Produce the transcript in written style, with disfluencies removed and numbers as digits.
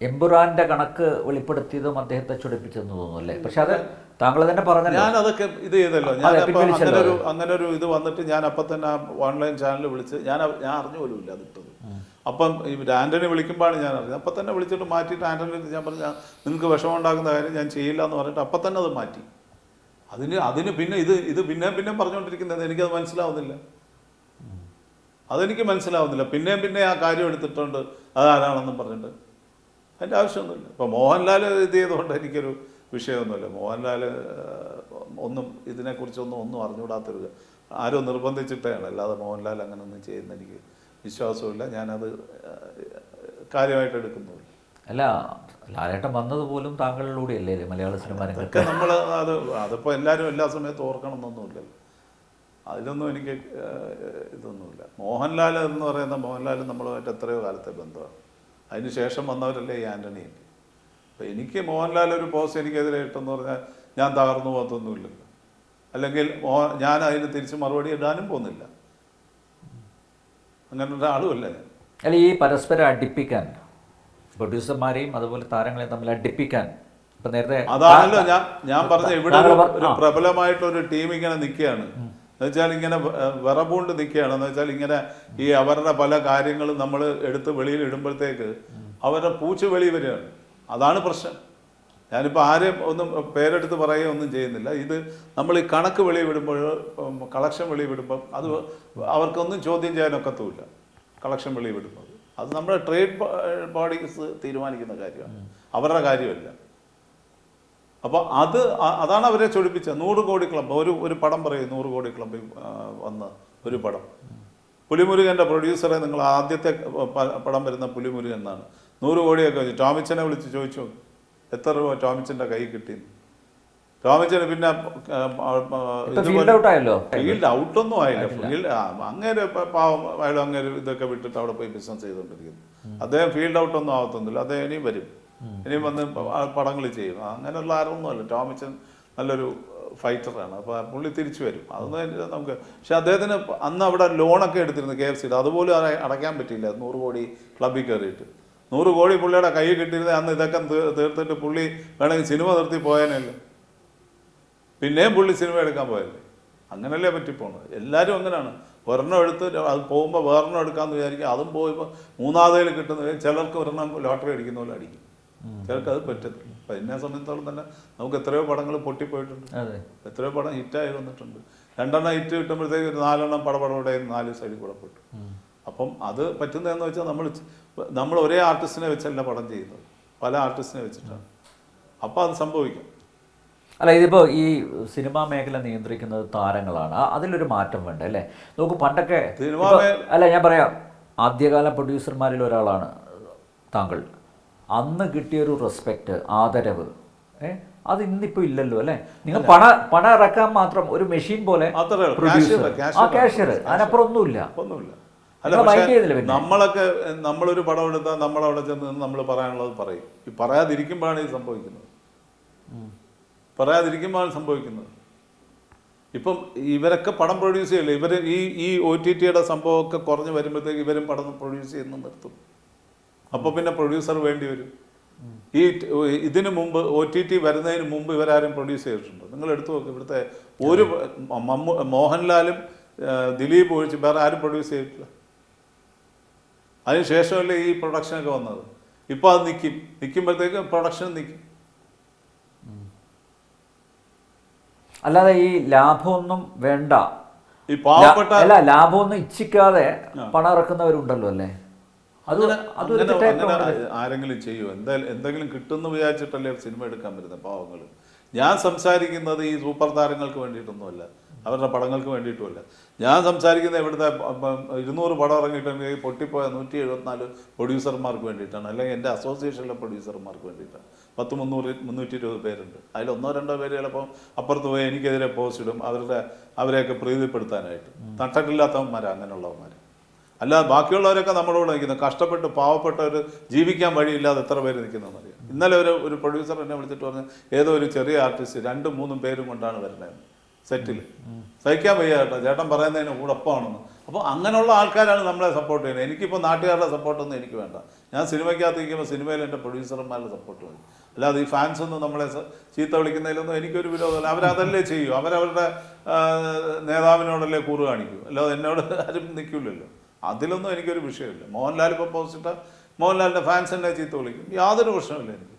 എമ്പുരാന്റെ കണക്ക് വെളിപ്പെടുത്തിയതും അദ്ദേഹത്തെ ചൊടിപ്പിച്ചെന്ന് തോന്നുന്നു അല്ലേ? പക്ഷെ അത് താങ്കൾ തന്നെ പറഞ്ഞല്ലോ. ഞാൻ അതൊക്കെ ഇത് ചെയ്തല്ലോ. അങ്ങനെ ഒരു ഇത് വന്നിട്ട് ഞാൻ അപ്പം തന്നെ ആ ഓൺലൈൻ ചാനൽ വിളിച്ച് ഞാൻ അറിഞ്ഞു പോലും ഇല്ല അതിട്ടത്. അപ്പം ആൻ്റണി വിളിക്കുമ്പോഴാണ് ഞാൻ അറിഞ്ഞത്. അപ്പം തന്നെ വിളിച്ചിട്ട് മാറ്റിയിട്ട് ആൻ്റണി ഞാൻ പറഞ്ഞു നിങ്ങൾക്ക് വിഷമം ഉണ്ടാക്കുന്ന കാര്യം ഞാൻ ചെയ്യില്ല എന്ന് പറഞ്ഞിട്ട് അപ്പം തന്നെ അത് മാറ്റി. അതിന് പിന്നെ ഇത് പിന്നെ പറഞ്ഞുകൊണ്ടിരിക്കുന്നത് എനിക്കത് മനസ്സിലാവുന്നില്ല. അതെനിക്ക് മനസ്സിലാവുന്നില്ല. പിന്നെ ആ കാര്യം എടുത്തിട്ടുണ്ട് അതാരാണെന്നും പറഞ്ഞിട്ട് അതിൻ്റെ ആവശ്യമൊന്നുമില്ല. ഇപ്പോൾ മോഹൻലാൽ ഇത് ചെയ്തുകൊണ്ട് എനിക്കൊരു വിഷയമൊന്നുമില്ല. മോഹൻലാൽ ഒന്നും ഇതിനെക്കുറിച്ചൊന്നും അറിഞ്ഞുകൂടാത്തൊരു ആരോ നിർബന്ധിച്ചിട്ടാണ്. അല്ലാതെ മോഹൻലാൽ അങ്ങനെ ഒന്നും ചെയ്യുന്ന എനിക്ക് വിശ്വാസമില്ല. ഞാനത് കാര്യമായിട്ട് എടുക്കുന്നുമില്ല. അല്ല, ലാലേട്ടൻ വന്നതുപോലും താങ്കളിലൂടെയല്ലേ മലയാള സിനിമ രംഗത്ത് നമ്മൾ അതിപ്പോൾ എല്ലാവരും എല്ലാ സമയത്തും ഓർക്കണമെന്നൊന്നുമില്ലല്ലോ. അതിലൊന്നും എനിക്ക് ഇതൊന്നുമില്ല. മോഹൻലാൽ എന്ന് പറയുന്ന മോഹൻലാൽ നമ്മളുമായിട്ട് എത്രയോ കാലത്തെ ബന്ധമാണ്. അതിന് ശേഷം വന്നവരല്ലേ ഈ ആൻ്റണിയൊക്കെ. അപ്പോൾ എനിക്ക് മോഹൻലാൽ ഒരു പോസ്റ്റ് എനിക്കെതിരെ ഇട്ടെന്ന് പറഞ്ഞാൽ ഞാൻ തകർന്നു പോകത്തൊന്നുമില്ലല്ലോ. അല്ലെങ്കിൽ ഞാൻ അതിന് തിരിച്ച് മറുപടി ഇടാനും പോകുന്നില്ല. അങ്ങനെ ഒരാളുമല്ല ഞാൻ. അല്ല, ഈ പരസ്പരം അടുപ്പിക്കാൻ പ്രൊഡ്യൂസർമാരെയും അതുപോലെ താരങ്ങളെയും തമ്മിൽ അടുപ്പിക്കാൻ ഇപ്പം നേരത്തെ അതാണല്ലോ ഞാൻ പറഞ്ഞ ഇവിടെ ഒരു പ്രബലമായിട്ടൊരു ടീം ഇങ്ങനെ നിൽക്കുകയാണ്. എന്നുവെച്ചാൽ ഇങ്ങനെ വിറപൂണ്ട് നിൽക്കുകയാണ്. എന്ന് വെച്ചാൽ ഇങ്ങനെ ഈ അവരുടെ പല കാര്യങ്ങളും നമ്മൾ എടുത്ത് വെളിയിൽ ഇടുമ്പോഴത്തേക്ക് അവരുടെ പൂച്ച് വെളി വരികയാണ്. അതാണ് പ്രശ്നം. ഞാനിപ്പോൾ ആരെയും ഒന്നും പേരെടുത്ത് പറയുക ഒന്നും ചെയ്യുന്നില്ല. ഇത് നമ്മൾ ഈ കണക്ക് വെളി വിടുമ്പോൾ, കളക്ഷൻ വെളി വിടുമ്പം അത് അവർക്കൊന്നും ചോദ്യം ചെയ്യാനൊക്കത്തുമില്ല. കളക്ഷൻ വെളി വിടുമ്പോൾ അത് നമ്മുടെ ട്രേഡ് ബോഡീസ് തീരുമാനിക്കുന്ന കാര്യമാണ്, അവരുടെ കാര്യമല്ല. അപ്പോൾ അതാണ് അവരെ ചൊടിപ്പിച്ചത്. 100 കോടി ക്ലബ്ബ് ഒരു പടം പറയും. 100 കോടി ക്ലബ്ബിൽ വന്ന ഒരു പടം. പുലിമുരുകൻ്റെ പ്രൊഡ്യൂസറെ നിങ്ങൾ ആദ്യത്തെ പടം വരുന്ന പുലിമുരുകൻ എന്നാണ്. 100 കോടിയൊക്കെ വെച്ച് ടോമിച്ചനെ വിളിച്ച് ചോദിച്ചു എത്ര രൂപ ടോമിച്ചൻ്റെ കൈ കിട്ടിയെന്ന്. ടോമിച്ചന് പിന്നെ ഫീൽഡ് ഔട്ടൊന്നും ആയില്ല. അങ്ങേര് പാവം അയാൾ അങ്ങേര് ഇതൊക്കെ വിട്ടിട്ട് അവിടെ പോയി ബിസിനസ് ചെയ്തുകൊണ്ടിരിക്കുന്നു. അദ്ദേഹം ഫീൽഡ് ഔട്ടൊന്നും ആവത്തൊന്നുമില്ല. അദ്ദേഹം ഇനിയും വരും, ഇനിയും വന്ന് പടങ്ങൾ ചെയ്യും. അങ്ങനെയുള്ള ആരൊന്നുമല്ല. ടോമിച്ചൻ നല്ലൊരു ഫൈറ്ററാണ്. അപ്പോൾ പുള്ളി തിരിച്ചു വരും. അതൊന്നും നമുക്ക്. പക്ഷെ അദ്ദേഹത്തിന് അന്ന് അവിടെ ലോണൊക്കെ എടുത്തിരുന്നു KFCയുടെ. അതുപോലും അടയ്ക്കാൻ പറ്റിയില്ല. 100 കോടി ക്ലബ്ബിൽ കയറിയിട്ട് 100 കോടി പുള്ളിയുടെ കൈ കിട്ടിയിരുന്നത് അന്ന് ഇതൊക്കെ തീർത്തിട്ട് പുള്ളി വേണമെങ്കിൽ സിനിമ നിർത്തി പോയാനല്ലേ. പിന്നെയും പുള്ളി സിനിമ എടുക്കാൻ പോയല്ലേ. അങ്ങനല്ലേ പറ്റിപ്പോണത്. എല്ലാവരും അങ്ങനെയാണ്. ഒരെണ്ണം എടുത്ത് അത് പോകുമ്പോൾ വേറെണ്ണം എടുക്കാമെന്ന് വിചാരിക്കും. അതും പോയപ്പോൾ മൂന്നാമതേൽ കിട്ടുന്നത് ചിലർക്ക് ഒരെണ്ണം ലോട്ടറി അടിക്കുന്ന പോലെ അടിക്കും, ചിലർക്ക് അത് പറ്റത്തില്ല. അപ്പം എന്നെ സംബന്ധിച്ചിടത്തോളം തന്നെ നമുക്ക് എത്രയോ പടങ്ങൾ പൊട്ടിപ്പോയിട്ടുണ്ട്, എത്രയോ പടം ഹിറ്റായി വന്നിട്ടുണ്ട്. 2 എണ്ണം ഹിറ്റ് കിട്ടുമ്പോഴത്തേക്ക് 4 എണ്ണം പടപടയുടെ 4 സൈഡിൽ കൂടെ പൊട്ടും. അപ്പം അത് പറ്റുന്നതെന്ന് വെച്ചാൽ നമ്മൾ ഒരേ ആർട്ടിസ്റ്റിനെ വെച്ചല്ല പടം ചെയ്യുന്നത്, പല ആർട്ടിസ്റ്റിനെ വെച്ചിട്ടാണ്. അപ്പോൾ അത് സംഭവിക്കും. അല്ല, ഇതിപ്പോൾ ഈ സിനിമാ മേഖല നിയന്ത്രിക്കുന്നത് താരങ്ങളാണ്. അതിലൊരു മാറ്റം വേണ്ട അല്ലേ? നോക്കൂ, പണ്ടൊക്കെ അല്ല, ഞാൻ പറയാം, ആദ്യകാല പ്രൊഡ്യൂസർമാരിൽ ഒരാളാണ് താങ്കൾ. അന്ന് കിട്ടിയൊരു റെസ്പെക്റ്റ്, ആദരവ്, അത് ഇന്നിപ്പോൾ ഇല്ലല്ലോ അല്ലേ? നിങ്ങൾ പണം ഇറക്കാൻ മാത്രം ഒരു മെഷീൻ പോലെ ക്യാഷ്യർ, അതിനപ്പുറം ഒന്നുമില്ല. അല്ല, നമ്മളൊരു പടം എടുത്താൽ നമ്മളവിടെ ചെന്ന് നമ്മൾ പറയാനുള്ളത് പറയും. ഈ പറയാതിരിക്കുമ്പോഴാണ് ഇത് സംഭവിക്കുന്നത്. ഇപ്പം ഇവരൊക്കെ പടം പ്രൊഡ്യൂസ് ചെയ്യില്ല. ഇവർ ഈ OTTയുടെ സംഭവമൊക്കെ കുറഞ്ഞ് വരുമ്പോഴത്തേക്ക് ഇവരും പടം പ്രൊഡ്യൂസ് ചെയ്യുന്ന നിർത്തും. അപ്പോൾ പിന്നെ പ്രൊഡ്യൂസർ വേണ്ടി വരും. ഇതിനു മുമ്പ് OTT വരുന്നതിന് മുമ്പ് ഇവരാരും പ്രൊഡ്യൂസ് ചെയ്തിട്ടുണ്ട്? നിങ്ങൾ എടുത്തു നോക്ക്. ഇവിടുത്തെ ഒരു മോഹൻലാലും ദിലീപ് ഒഴിച്ച് വേറെ ആരും പ്രൊഡ്യൂസ് ചെയ്തിട്ടില്ല. അതിന് ശേഷമല്ലേ ഈ പ്രൊഡക്ഷനൊക്കെ വന്നത്. ഇപ്പോൾ അത് നിൽക്കുമ്പോഴത്തേക്ക് പ്രൊഡക്ഷൻ നിൽക്കും. അല്ലാതെ ഈ ലാഭമൊന്നും വേണ്ട, ഈ പാവപ്പെട്ട ലാഭമൊന്നും ഇച്ഛിക്കാതെ പണം ഇറക്കുന്നവരുണ്ടല്ലോ അല്ലേ? ആരെങ്കിലും ചെയ്യുമോ? എന്തെങ്കിലും കിട്ടുമെന്ന് വിചാരിച്ചിട്ടല്ലേ സിനിമ എടുക്കാൻ വരുന്നത് പാവങ്ങൾ. ഞാൻ സംസാരിക്കുന്നത് ഈ സൂപ്പർ താരങ്ങൾക്ക് വേണ്ടിയിട്ടൊന്നുമല്ല, അവരുടെ പടങ്ങൾക്ക് വേണ്ടിയിട്ടുമല്ല. ഞാൻ സംസാരിക്കുന്നത് ഇവിടുത്തെ 200 പടം ഇറങ്ങിയിട്ടുണ്ടെങ്കിൽ പൊട്ടിപ്പോയ 174 പ്രൊഡ്യൂസർമാർക്ക് വേണ്ടിയിട്ടാണ്, അല്ലെങ്കിൽ എൻ്റെ അസോസിയേഷനിലെ പ്രൊഡ്യൂസർമാർക്ക് വേണ്ടിയിട്ടാണ്. 320 പേരുണ്ട്. അതിൽ 1-2 പേര് ചിലപ്പോൾ അപ്പുറത്ത് പോയി എനിക്കെതിരെ പോസ്റ്റ് ഇടും, അവരെയൊക്കെ പ്രീതിപ്പെടുത്താനായിട്ട്. നട്ടലില്ലാത്തവന്മാർ അങ്ങനെയുള്ളവന്മാർ. അല്ലാതെ ബാക്കിയുള്ളവരൊക്കെ നമ്മുടെ കൂടെ നിൽക്കുന്നത് കഷ്ടപ്പെട്ട് പാവപ്പെട്ടവർ ജീവിക്കാൻ വഴിയില്ലാതെ എത്ര പേര് നിൽക്കുന്നതെന്ന് അറിയാം. ഇന്നലെ ഒരു പ്രൊഡ്യൂസർ എന്നെ വിളിച്ചിട്ട് പറഞ്ഞു, ഏതോ ഒരു ചെറിയ ആർട്ടിസ്റ്റ് 2-3 പേരും കൊണ്ടാണ് വരുന്നത് സെറ്റിൽ. സഹിക്കാൻ വയ്യ ചേട്ടാ, ചേട്ടൻ പറയുന്നതിന് ഉടപ്പാണെന്ന്. അപ്പോൾ അങ്ങനെയുള്ള ആൾക്കാരാണ് നമ്മളെ സപ്പോർട്ട് ചെയ്യുന്നത്. എനിക്കിപ്പോൾ നാട്ടുകാരുടെ സപ്പോർട്ടൊന്നും എനിക്ക് വേണ്ട. ഞാൻ സിനിമയ്ക്കകത്ത് നിൽക്കുമ്പോൾ സിനിമയിൽ എൻ്റെ പ്രൊഡ്യൂസർമാരുടെ സപ്പോർട്ട് മതി. അല്ലാതെ ഈ ഫാൻസൊന്നും നമ്മളെ ചീത്ത വിളിക്കുന്നതിലൊന്നും എനിക്കൊരു വിരോധമില്ല. അവരതല്ലേ ചെയ്യൂ, അവരവരുടെ നേതാവിനോടല്ലേ കൂറ് കാണിക്കൂ, അല്ലാതെ എന്നോട് ആരും നിൽക്കില്ലല്ലോ. അതിലൊന്നും എനിക്കൊരു വിഷയമില്ല. മോഹൻലാൽ ഇപ്പോൾ പോസ്റ്റ് ഇട്ടാൽ മോഹൻലാലിൻ്റെ ഫാൻസ് എന്നെ ചീത്ത വിളിക്കും, യാതൊരു പ്രശ്നമില്ല എനിക്ക്.